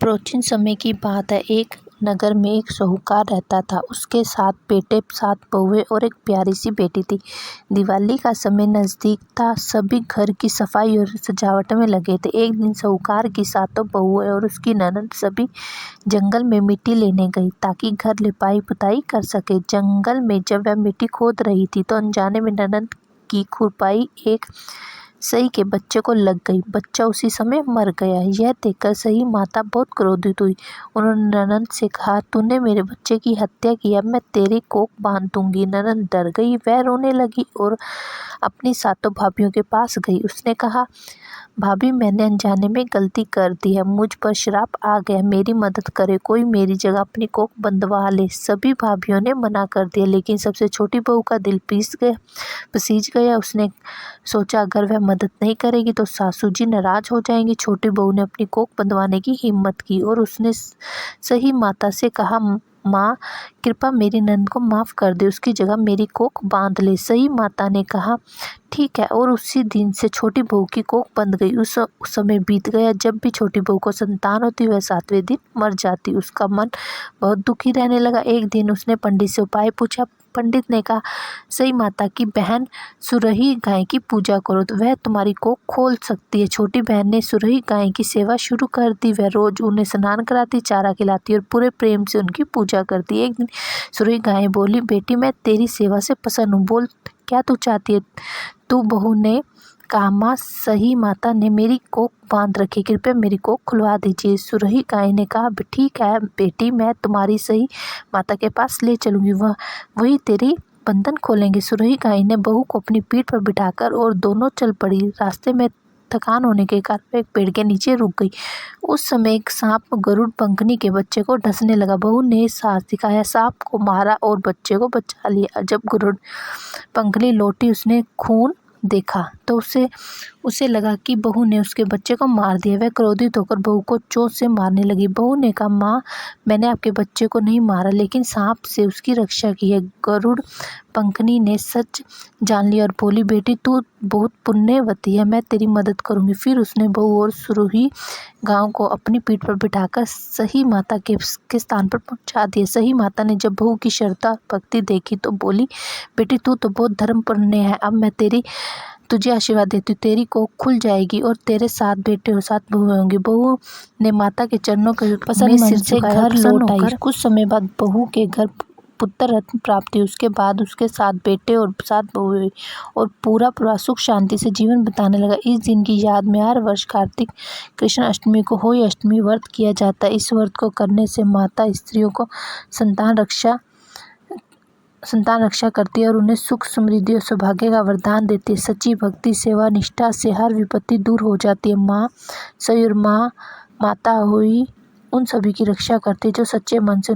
प्राचीन समय की बात है। एक नगर में एक साहूकार रहता था। उसके 7 बेटे, 7 बहुएं और एक प्यारी सी बेटी थी। दिवाली का समय नजदीक था। सभी घर की सफाई और सजावट में लगे थे। एक दिन साहूकार की 7 बहुएं और उसकी ननद सभी जंगल में मिट्टी लेने गई ताकि घर लिपाई पुताई कर सके। जंगल में जब वह मिट्टी खोद रही थी तो अनजाने में ननद की खुरपाई एक सई के बच्चे को लग गई। बच्चा उसी समय मर गया। यह देखकर सई माता बहुत क्रोधित हुई। उन्होंने ननद से कहा, तूने मेरे बच्चे की हत्या की, अब मैं तेरी कोख बांध दूंगी। ननद डर गई। वह रोने लगी और अपनी 7 भाभियों के पास गई। उसने कहा, भाभी, मैंने अनजाने में गलती कर दी है। मुझ पर श्राप आ गया, मेरी मदद करे। कोई मेरी जगह अपनी कोख बंधवा ले। सभी भाभियों ने मना कर दिया, लेकिन सबसे छोटी बहू का दिल पसीज गया। उसने सोचा, अगर वह मदद नहीं करेगी तो सासू जी नाराज हो जाएंगी। छोटी बहू ने अपनी कोख बंधवाने की हिम्मत की और उसने सही माता से कहा, माँ, कृपा मेरी नंद को माफ़ कर दे, उसकी जगह मेरी कोख बांध ले। सही माता ने कहा, ठीक है। और उसी दिन से छोटी बहू की कोख बंध गई। उस समय बीत गया। जब भी छोटी बहू को संतान होती वह 7वें दिन मर जाती। उसका मन बहुत दुखी रहने लगा। एक दिन उसने पंडित से उपाय पूछा। पंडित ने कहा, सही माता की बहन सुरही गाय की पूजा करो तो वह तुम्हारी कोख खोल सकती है। छोटी बहन ने सुरही गाय की सेवा शुरू कर दी। वह रोज उन्हें स्नान कराती, चारा खिलाती और पूरे प्रेम से उनकी पूजा करती। एक दिन सुरही गाय बोली, बेटी, मैं तेरी सेवा से प्रसन्न हूँ, बोल क्या तू चाहती है। तू बहू ने कहा, माँ, सही माता ने मेरी कोख बांध रखी, कृपया मेरी कोख खुलवा दीजिए। सुरही गाय ने कहा, ठीक है बेटी, मैं तुम्हारी सही माता के पास ले चलूंगी, वही तेरी बंधन खोलेंगे। सुरही गाय ने बहू को अपनी पीठ पर बिठाकर और दोनों चल पड़ी। रास्ते में थकान होने के कारण वे एक पेड़ के नीचे रुक गई। उस समय एक सांप गरुड़ पंखनी के बच्चे को डसने लगा। बहू ने साहस दिखाया, सांप को मारा और बच्चे को बचा लिया। जब गरुड़ पंखनी लौटी, उसने खून देखा तो उसे लगा कि बहू ने उसके बच्चे को मार दिया। वह क्रोधित होकर बहू को चोट से मारने लगी। बहू ने कहा, माँ, मैंने आपके बच्चे को नहीं मारा, लेकिन सांप से उसकी रक्षा की है। गरुड़ पंखनी ने सच जान लिया और बोली, बेटी, तू बहुत पुण्यवती है, मैं तेरी मदद करूंगी। फिर उसने बहू और सुरही गांव को अपनी पीठ पर बिठाकर सही माता के स्थान पर पहुंचा दिया। सही माता ने जब बहू की श्रद्धा और भक्ति देखी तो बोली, बेटी, तू तो बहुत धर्मपरायण है, अब मैं तुझे आशीर्वाद देती हूँ, तेरी कोख खुल जाएगी और तेरे 7 बेटे और 7 बहुएं होंगी। बहू ने माता के चरणों में सिर से घर लौट आई। कुछ समय बाद बहू के घर पुत्र रत्न प्राप्त हुई। उसके बाद उसके 7 बेटे और 7 बहुएं हुई और पूरा परिवार सुख शांति से जीवन बिताने लगा। इस दिन की याद में हर वर्ष कार्तिक कृष्ण अष्टमी को होली अष्टमी व्रत किया जाता है। इस व्रत को करने से माता स्त्रियों को संतान रक्षा करती है और उन्हें सुख, समृद्धि और सौभाग्य का वरदान देती है। सच्ची भक्ति, सेवा, निष्ठा से हर विपत्ति दूर हो जाती है। माँ सही और माता हुई उन सभी की रक्षा करती है जो सच्चे मन से